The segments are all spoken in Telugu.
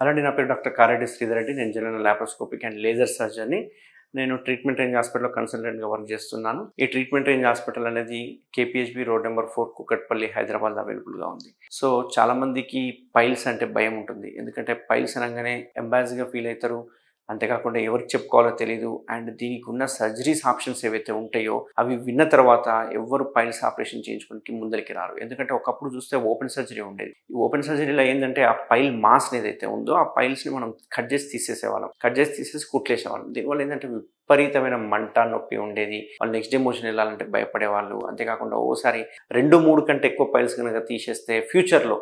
హలో అండి, నా పేరు డాక్టర్ కారెడ్డి శ్రీధర్ రెడ్డి. నేను జనరల్ లాప్రోస్కోపిక్ అండ్ లేజర్ సర్జన్ని. నేను ట్రీట్మెంట్ రేంజ్ హాస్పిటల్లో కన్సల్టెంట్గా వర్క్ చేస్తున్నాను. ఈ ట్రీట్మెంట్ రేంజ్ హాస్పిటల్ అనేది KPHB road number 4 Kukatpally, Hyderabad అవైలబుల్గా ఉంది. సో చాలామందికి పైల్స్ అంటే భయం ఉంటుంది. ఎందుకంటే పైల్స్ అనగానే ఎంబారస్గా ఫీల్ అవుతారు. అంతేకాకుండా ఎవరికి చెప్పుకోవాలో తెలియదు. అండ్ దీనికి ఉన్న సర్జరీస్ ఆప్షన్స్ ఏవైతే ఉంటాయో అవి విన్న తర్వాత ఎవరు పైల్స్ ఆపరేషన్ చేయించుకోవడానికి ముందరికి రారు. ఎందుకంటే ఒకప్పుడు చూస్తే ఓపెన్ సర్జరీ ఉండేది. ఈ ఓపెన్ సర్జరీలో ఏంటంటే ఆ పైల్ మాస్ ఏదైతే ఉందో ఆ పైల్స్ని మనం కట్ చేసి తీసేసి కుట్లేసేవాళ్ళం. దీనివల్ల ఏంటంటే విపరీతమైన మంట, నొప్పి ఉండేది. వాళ్ళు నెక్స్ట్ డే మోషన్ వెళ్ళాలంటే భయపడేవాళ్ళు. అంతేకాకుండా ఓసారి 2-3 కంటే ఎక్కువ పైల్స్ కనుక తీసేస్తే ఫ్యూచర్లో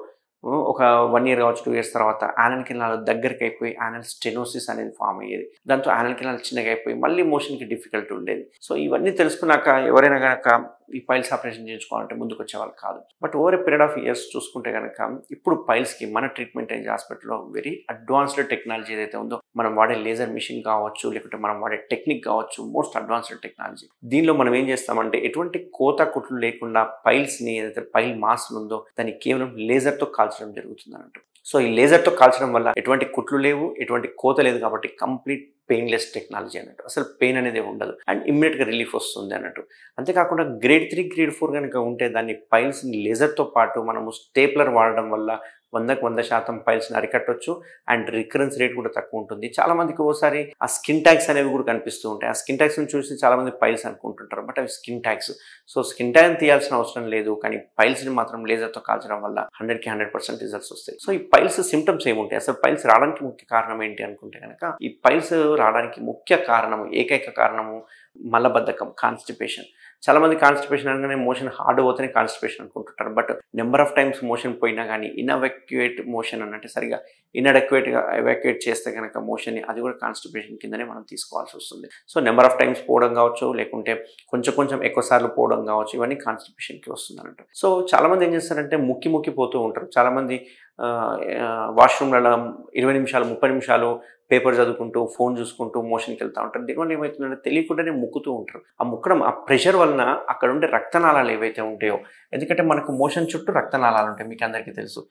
ఒక 1 ఇయర్ కావచ్చు, 2 ఇయర్స్ తర్వాత యానల్ కెనాల్ దగ్గరికి అయిపోయి యానల్ స్టెనోసిస్ అనేది ఫామ్ అయ్యేది. దాంతో యానల్ కెనాల్ చిన్నగా అయిపోయి మళ్ళీ మోషన్కి డిఫికల్టీ ఉండేది. సో ఇవన్నీ తెలుసుకున్నాక ఎవరైనా కనుక ఈ పైల్స్ ఆపరేషన్ చేయించుకోవాలంటే ముందుకు వచ్చేవాళ్ళు కాదు. But over a period of years చూసుకుంటే కనుక ఇప్పుడు పైల్స్కి మన ట్రీట్మెంట్ రేంజ్ హాస్పిటల్లో వెరీ అడ్వాన్స్డ్ టెక్నాలజీ ఏదైతే ఉందో, మనం వాడే లేజర్ మిషన్ కావచ్చు, లేకుంటే మనం వాడే టెక్నిక్ కావచ్చు, మోస్ట్ అడ్వాన్స్డ్ టెక్నాలజీ. దీనిలో మనం ఏం చేస్తామంటే ఎటువంటి కోత కుట్లు లేకుండా పైల్స్ని ఏదైతే పైల్ మాస్ ఉందో దాన్ని కేవలం లేజర్తో కాల్చడం జరుగుతుంది అన్నట్టు. సో ఈ లేజర్తో కాల్చడం వల్ల ఎటువంటి కుట్లు లేవు, ఎటువంటి కోత లేదు, కాబట్టి కంప్లీట్ పెయిన్లెస్ టెక్నాలజీ అన్నట్టు. అసలు పెయిన్ అనేది ఉండదు అండ్ ఇమ్మీడియట్గా రిలీఫ్ వస్తుంది అన్నట్టు. అంతేకాకుండా గ్రేడ్ 3, గ్రేడ్ 4 కనుక ఉంటే దాన్ని పైల్స్ని లేజర్తో పాటు మనము స్టేప్లర్ వాడడం వల్ల 100% పైల్స్ని అరికట్టవచ్చు. అండ్ రికరెన్స్ రేట్ కూడా తక్కువ ఉంటుంది. చాలామందికి ఓసారి ఆ స్కిన్ ట్యాగ్స్ అనేవి కూడా కనిపిస్తూ ఉంటాయి. ఆ స్కిన్ ట్యాగ్స్ని చూసి చాలామంది పైల్స్ అనుకుంటుంటారు, బట్ అవి skin tags. So skin tag తీయాల్సిన అవసరం లేదు, కానీ పైల్స్ని మాత్రం లేజర్తో కాల్చడం వల్ల 100% రిజల్ట్స్ వస్తాయి. సో ఈ పైల్స్ సిమ్టమ్స్ ఏముంటాయి, అసలు పైల్స్ రావడానికి ముఖ్య కారణం ఏంటి అనుకుంటే కనుక, ఈ పైల్స్ రావడానికి ముఖ్య కారణము, ఏకైక కారణము మలబద్ధకం, కాన్స్టిపేషన్. చాలామంది కాన్స్టిపేషన్ అనగానే మోషన్ హార్డ్ పోతేనే కాన్స్టిపేషన్ అనుకుంటుంటారు. But number of times motion పోయినా కానీ ఇన్ఎవాక్యుయేట్ మోషన్ అన్నట్టు సరిగా ఇన్అడక్వేట్గా ఎవాక్యుయేట్ చేస్తే కనుక మోషన్ని, అది కూడా కాన్స్టిపేషన్ కిందనే మనం తీసుకోవాల్సి వస్తుంది. సో నెంబర్ ఆఫ్ టైమ్స్ పోవడం కావచ్చు, లేకుంటే కొంచెం ఎక్కువ సార్లు పోవడం కావచ్చు, ఇవన్నీ కాన్స్టిపేషన్కి వస్తుంది అన్నట్టు. సో చాలామంది ఏం చేస్తారంటే ముక్కి పోతూ ఉంటారు. చాలామంది వాష్రూమ్లలో 20 నిమిషాలు 30 నిమిషాలు పేపర్ చదువుకుంటూ, ఫోన్ చూసుకుంటూ మోషన్కి వెళ్తూ ఉంటారు. దీనివల్ల ఏమవుతుందంటే తెలియకుండానే ముక్కుతూ ఉంటారు. ఆ ముక్కడం, ఆ ప్రెషర్ వలన అక్కడ ఉండే రక్తనాళాలు ఏవైతే ఉంటాయో, ఎందుకంటే మనకు మోషన్ చుట్టూ రక్తనాళాలు ఉంటాయి, మీకు అందరికీ తెలుసు,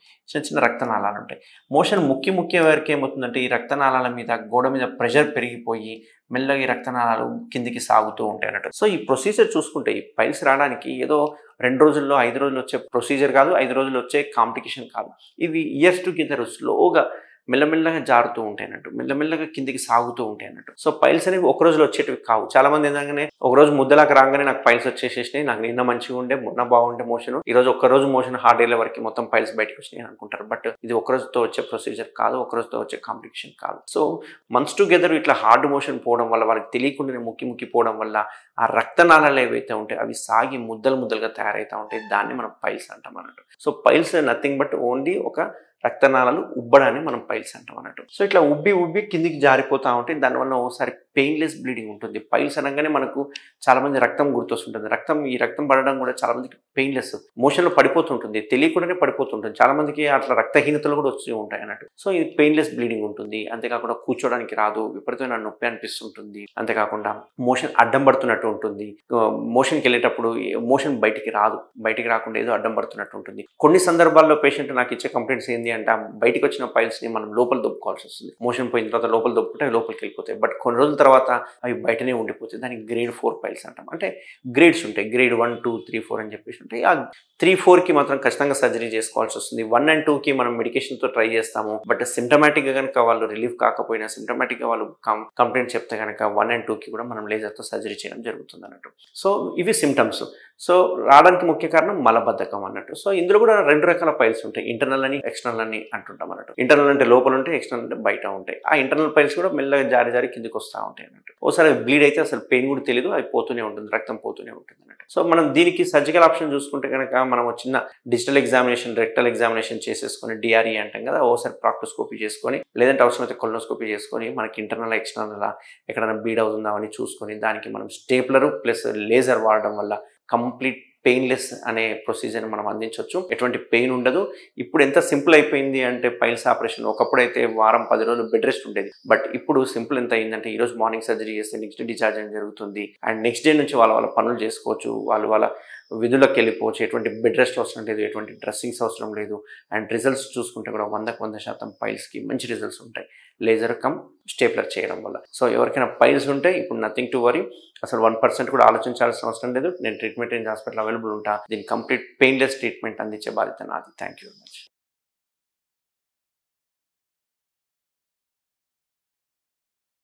చిన్న రక్తనాళాలు ఉంటాయి. మోషన్ ముక్కి వరకు ఏమవుతుందంటే ఈ రక్తనాళాల మీద, గోడ మీద ప్రెషర్ పెరిగిపోయి మెల్లగా ఈ రక్తనాళాలు కిందికి సాగుతూ ఉంటాయి అన్నట్టు. సో ఈ ప్రొసీజర్ చూసుకుంటే ఈ పైల్స్ రావడానికి ఏదో 2 రోజుల్లో 5 రోజులు వచ్చే ప్రొసీజర్ కాదు, 5 రోజులు వచ్చే కాంప్లికేషన్ కాదు. ఇవి ఇయర్స్ టుగెదర్ స్లోగా మెల్లమెల్లగా జారుతూ ఉంటాయి అన్నట్టు, మెల్లమెల్లగా కిందికి సాగుతూ ఉంటాయి అన్నట్టు. సో పైల్స్ అనేవి ఒక రోజులో వచ్చేటివి కావు. చాలామంది ఏంటంటే ఒక రోజు ముద్దలాగా రాగానే నాకు పైల్స్ వచ్చేసేసినాయి, నాకు నిన్న మంచిగా ఉండే, మొన్న బాగుండే మోషన్, ఈరోజు ఒక్కరోజు మోషన్ హార్డ్ అయ్యే వరకు మొత్తం పైల్స్ బయటకు వచ్చినాయి అనుకుంటారు. బట్ ఇది ఒక రోజుతో వచ్చే ప్రొసీజర్ కాదు, ఒక రోజుతో వచ్చే కాంప్లికేషన్ కాదు. సో మంత్స్ టుగెదర్ ఇట్లా హార్డ్ మోషన్ పోవడం వల్ల, వాళ్ళకి తెలియకుండానే ముక్కి పోవడం వల్ల ఆ రక్తనాళాలు ఏవైతే ఉంటాయి అవి సాగి ముద్దలుగా తయారవుతూ ఉంటాయి. దాన్ని మనం పైల్స్ అంటాం అన్నట్టు. So piles nothing but only ఒక రక్తనాళాలు ఉబ్బడాన్ని మనం పైల్స్ అంటాం అన్నట్టు. సో ఇట్లా ఉబ్బి కిందికి జారిపోతూ ఉంటాయి. దానివల్ల ఒకసారి పెయిన్లెస్ బ్లీడింగ్ ఉంటుంది. పైల్స్ అనగానే మనకు చాలామంది రక్తం గుర్తొస్తుంటుంది. ఈ రక్తం పడడం కూడా చాలామందికి పెయిన్లెస్, మోషన్లో పడిపోతుంటుంది, తెలియకుండానే పడిపోతుంటుంది. చాలామందికి అట్లా రక్తహీనతలు కూడా వచ్చి ఉంటాయి అన్నట్టు. సో ఇది పెయిన్లెస్ బ్లీడింగ్ ఉంటుంది. అంతేకాకుండా కూర్చోడానికి రాదు, విపరీతమైన నొప్పి అనిపిస్తుంటుంది. అంతేకాకుండా మోషన్ అడ్డం పడుతున్నట్టు ఉంటుంది. మోషన్కి వెళ్ళేటప్పుడు మోషన్ బయటికి రాకుండా ఏదో అడ్డం పడుతున్నట్టు ఉంటుంది. కొన్ని సందర్భాల్లో పేషెంట్ నాకు ఇచ్చే కంప్లైంట్స్ ఏంటి అంటే, బయటికి వచ్చిన పైల్స్ని మనం లోపల దొప్పుకోవాల్సి వస్తుంది. మోషన్ పోయిన తర్వాత లోపల దొప్పుకుంటే అవి లోపలికి వెళ్ళిపోతాయి. బట్ కొన్ని రోజుల తర్వాత అవి బయటనే ఉండిపోతాయి. దానికి గ్రేడ్ 4 పైల్స్ అంటాం. అంటే గ్రేడ్స్ ఉంటాయి, గ్రేడ్ 1, 2, 3, 4 అని చెప్పేసి ఉంటాయి. ఆ 3, 4కి మాత్రం ఖచ్చితంగా సర్జరీ చేసుకోవాల్సి వస్తుంది. 1 and 2కి మనం మెడికేషన్తో ట్రై చేస్తాము. బట్ సిమ్టమాటిక్గా కనుక వాళ్ళు రిలీఫ్ కాకపోయినా, సిమ్టమాటిక్గా వాళ్ళు కంప్లైంట్ చెప్తే కనుక 1 and 2కి కూడా మనం లేజర్తో సర్జరీ చేయడం జరుగుతుంది అన్నట్టు. సో ఇవి సిమ్టమ్స్. సో రావడానికి ముఖ్య కారణం మలబద్ధకం అన్నట్టు. సో ఇందులో కూడా 2 రకాల పైల్స్ ఉంటాయి, ఇంటర్నల్ అని, ఎక్స్టర్నల్ అని అంటుంటాం అన్నట్టు. ఇంటర్నల్ అంటే లోపల ఉంటాయి, ఎక్స్టర్నల్ అంటే బయట ఉంటాయి. ఆ ఇంటర్నల్ పైల్స్ కూడా మెల్లగా జారి కిందికి వస్తూ ఉంటాయి అన్నట్టు. ఒకసారి బ్లీడ్ అయితే అసలు పెయిన్ కూడా తెలియదు, అది పోతూనే ఉంటుంది, రక్తం పోతూనే ఉంటుంది అన్నట్టు. సో మనం దీనికి సర్జికల్ ఆప్షన్ చూసుకుంటే కనుక మనం చిన్న డిజిటల్ ఎగ్జామినేషన్, రెక్టల్ ఎగ్జామినేషన్ చేసేసుకొని, డిఆర్ఈ అంటాం కదా, ఒకసారి ప్రాక్టోస్కోపీ చేసుకొని, లేదంటే అవసరమైతే కొలనోస్కోపీ చేసుకొని మనకి ఇంటర్నల్ ఎక్స్టర్నల్ ఎక్కడైనా బ్లీడ్ అవుతుందా అని చూసుకొని, దానికి మనం స్టేప్లర్ ప్లస్ లేజర్ వాడడం వల్ల కంప్లీట్ పెయిన్లెస్ అనే ప్రొసీజర్ మనం అందించవచ్చు. ఎటువంటి పెయిన్ ఉండదు. ఇప్పుడు ఎంత సింపుల్ అయిపోయింది అంటే పైల్స్ ఆపరేషన్, ఒకప్పుడైతే వారం 10 రోజులు బెడ్ రెస్ట్ ఉండేది. బట్ ఇప్పుడు సింపుల్ ఎంత అయిందంటే ఈరోజు మార్నింగ్ సర్జరీ చేస్తే నెక్స్ట్ డే డిశ్చార్జ్ అనేది జరుగుతుంది. అండ్ నెక్స్ట్ డే నుంచి వాళ్ళ పనులు చేసుకోవచ్చు, వాళ్ళ విధులకు వెళ్ళిపోవచ్చు. ఎటువంటి బెడ్ రెస్ట్ అవసరం లేదు, ఎటువంటి డ్రెస్సింగ్స్ అవసరం లేదు. అండ్ రిజల్ట్స్ చూసుకుంటే కూడా 100% పైల్స్కి మంచి రిజల్ట్స్ ఉంటాయి లేజర్ కమ్ స్టేప్లర్ చేయడం వల్ల. సో ఎవరికైనా పైల్స్ ఉంటే ఇప్పుడు నథింగ్ టు వరీ, అసలు 1% కూడా ఆలోచించాల్సిన అవసరం లేదు. నేను ట్రీట్మెంట్ రేంజ్ హాస్పిటల్ అవైలబుల్ ఉంటా. దీని కంప్లీట్ పెయిన్లెస్ ట్రీట్మెంట్ అందించే బాధ్యత నాది. Thank you very much.